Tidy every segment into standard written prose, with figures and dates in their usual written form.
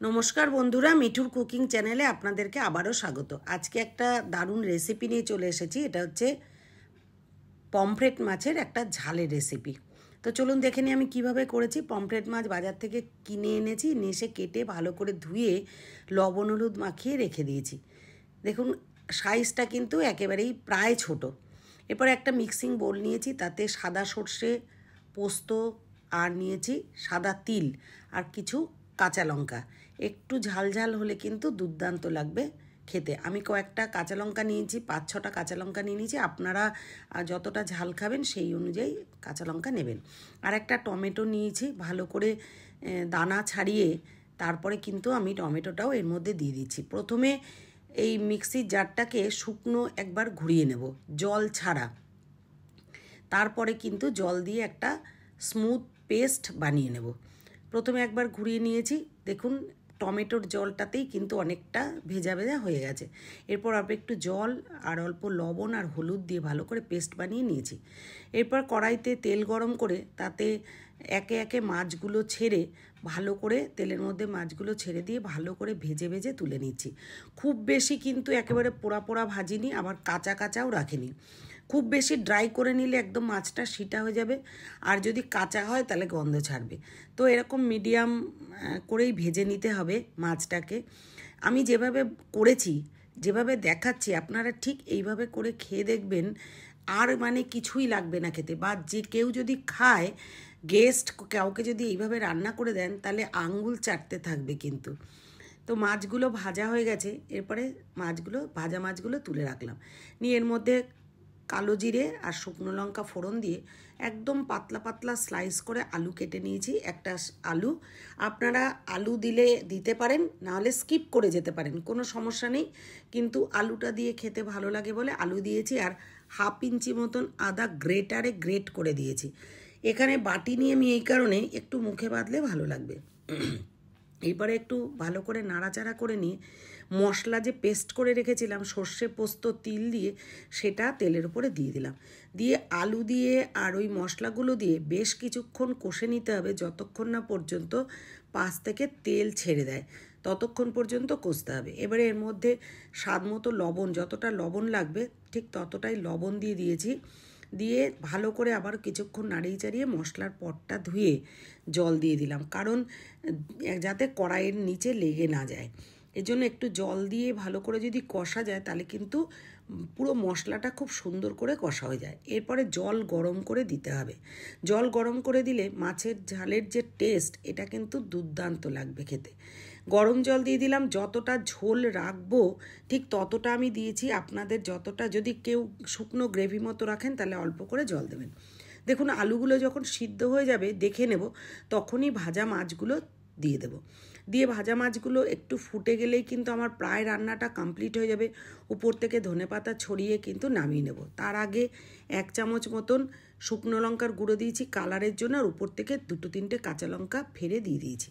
নমস্কার বন্ধুরা, মিঠুর কুকিং চ্যানেলে আপনাদেরকে আবারও স্বাগত। আজকে একটা দারুণ রেসিপি নিয়ে চলে এসেছি। এটা হচ্ছে পমফ্রেট মাছের একটা ঝালের রেসিপি। তো চলুন দেখে নিই আমি কীভাবে করেছি। পমফ্রেট মাছ বাজার থেকে কিনে এনেছি, নিয়ে এসে কেটে ভালো করে ধুয়ে লবণ হলুদ মাখিয়ে রেখে দিয়েছি। দেখুন সাইজটা কিন্তু একেবারেই প্রায় ছোট। এরপর একটা মিক্সিং বোল নিয়েছি, তাতে সাদা সর্ষে, পোস্ত আর নিয়েছি সাদা তিল আর কিছু কাঁচা লঙ্কা। একটু ঝাল ঝাল হলে কিন্তু দুর্দান্ত লাগবে খেতে। আমি কয়েকটা কাঁচা লঙ্কা নিয়েছি, 5-6টা কাঁচা লঙ্কা নিয়ে নিয়েছি। আপনারা যতটা ঝাল খাবেন সেই অনুযায়ী কাঁচা লঙ্কা নেবেন। আর একটা টমেটো নিয়েছি, ভালো করে দানা ছাড়িয়ে তারপরে কিন্তু আমি টমেটোটাও এর মধ্যে দিয়ে দিচ্ছি। প্রথমে এই মিক্সির জারটাকে শুকনো একবার ঘুরিয়ে নেব, জল ছাড়া। তারপরে কিন্তু জল দিয়ে একটা স্মুথ পেস্ট বানিয়ে নেব। প্রথমে একবার ঘুরিয়ে নিয়েছি, দেখুন টমেটোর জলটাতেই কিন্তু অনেকটা ভেজা ভেজা হয়ে গেছে। এরপর অল্প একটু জল আর অল্প লবণ আর হলুদ দিয়ে ভালো করে পেস্ট বানিয়ে নিয়েছি। এরপর কড়াইতে তেল গরম করে তাতে একে একে মাছগুলো ছেড়ে ভালো করে তেলের মধ্যে মাছগুলো ছেড়ে দিয়ে ভালো করে ভেজে ভেজে তুলে নিচ্ছি। খুব বেশি কিন্তু একেবারে পোড়া পোড়া ভাজিনি, আবার কাঁচা কাঁচাও রাখিনি। খুব বেশি ড্রাই করে নিলে একদম মাছটা সিটা হয়ে যাবে, আর যদি কাঁচা হয় তাহলে গন্ধ ছাড়বে। তো এরকম মিডিয়াম করেই ভেজে নিতে হবে মাছটাকে। আমি যেভাবে করেছি, যেভাবে দেখাচ্ছি, আপনারা ঠিক এইভাবে করে খেয়ে দেখবেন। আর মানে কিছুই লাগবে না খেতে। বা যে কেউ যদি খায়, গেস্ট কাউকে যদি এইভাবে রান্না করে দেন, তাহলে আঙ্গুল চাটতে থাকবে কিন্তু। তো মাছগুলো ভাজা হয়ে গেছে। এরপরে ভাজা মাছগুলো তুলে রাখলাম। নিয়ে এর মধ্যে কালো জিরে আর শুকনো লঙ্কা ফোড়ন দিয়ে একদম পাতলা পাতলা স্লাইস করে আলু কেটে নিয়েছি। একটা আলু, আপনারা আলু দিলে দিতে পারেন, নাহলে স্কিপ করে যেতে পারেন, কোনো সমস্যা নেই। কিন্তু আলুটা দিয়ে খেতে ভালো লাগে বলে আলু দিয়েছি। আর 1/2 ইঞ্চি মতন আদা গ্রেটারে গ্রেট করে দিয়েছি। এখানে বাটি নিয়ে আমি এই কারণে একটু মুখে বাঁধলে ভালো লাগবে। এরপরে একটু ভালো করে নাড়াচাড়া করে নিয়ে মশলা যে পেস্ট করে রেখেছিলাম সর্ষে পোস্ত তিল দিয়ে, সেটা তেলের উপরে দিয়ে দিলাম। দিয়ে আলু দিয়ে আর ওই মশলাগুলো দিয়ে বেশ কিছুক্ষণ কষে নিতে হবে, যতক্ষণ না পর্যন্ত পাশ থেকে তেল ছেড়ে দেয়, ততক্ষণ পর্যন্ত কষতে হবে। এবারে এর মধ্যে স্বাদ মতো লবণ, যতটা লবণ লাগবে ঠিক ততটাই লবণ দিয়ে দিয়েছি। দিয়ে ভালো করে আবার কিছুক্ষণ নাড়িয়ে চাড়িয়ে মশলার পটটা ধুয়ে জল দিয়ে দিলাম, কারণ যাতে কড়াইয়ের নিচে লেগে না যায়। এজন্য একটু জল দিয়ে ভালো করে যদি কষা যায়, তাহলে কিন্তু পুরো মশলাটা খুব সুন্দর করে কষা হয়ে যায়। এরপরে জল গরম করে দিতে হবে। জল গরম করে দিলে মাছের ঝালের যে টেস্ট, এটা কিন্তু দুর্দান্ত লাগবে খেতে। গরম জল দিয়ে দিলাম। যতটা ঝোল রাখবো ঠিক ততটা আমি দিয়েছি। আপনাদের যতটা, যদি কেউ শুকনো গ্রেভি মতো রাখেন তাহলে অল্প করে জল দেবেন। দেখুন আলুগুলো যখন সিদ্ধ হয়ে যাবে দেখে নেব, তখনই ভাজা মাছগুলো দিয়ে দেব। দিয়ে ভাজা মাছগুলো একটু ফুটে গেলেই কিন্তু আমার প্রায় রান্নাটা কমপ্লিট হয়ে যাবে। উপর থেকে ধনেপাতা ছড়িয়ে কিন্তু নামিয়ে নেব। তার আগে 1 চামচ মতন শুকনো লঙ্কার গুঁড়ো দিয়েছি কালারের জন্য, আর উপর থেকে 2-3টে কাঁচা লঙ্কা ফেলে দিয়ে দিয়েছি।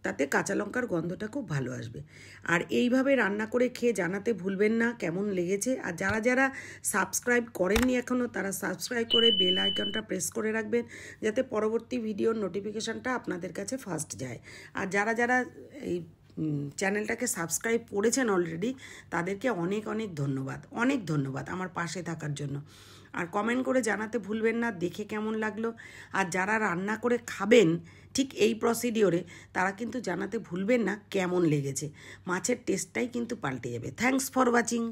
তাতে কাঁচা লঙ্কার গন্ধটা খুব ভালো আসবে। আর এইভাবে রান্না করে খেয়ে জানাতে ভুলবেন না কেমন লেগেছে। আর যারা যারা সাবস্ক্রাইব করেননি এখনও, তারা সাবস্ক্রাইব করে বেল আইকনটা প্রেস করে রাখবেন, যাতে পরবর্তী ভিডিওর নোটিফিকেশানটা আপনাদের কাছে ফার্স্ট যায়। আর যারা যারা এই চ্যানেলটাকে সাবস্ক্রাইব করেছেন অলরেডি, তাদেরকে অনেক অনেক ধন্যবাদ, অনেক ধন্যবাদ আমার পাশে থাকার জন্য। আর কমেন্ট করে জানাতে ভুলবেন না দেখে কেমন লাগলো। আর যারা রান্না করে খাবেন ঠিক এই প্রসিডিওরে, তারা কিন্তু জানাতে ভুলবেন না কেমন লেগেছে। মাছের টেস্টটাই কিন্তু পাল্টে যাবে। Thanks for watching.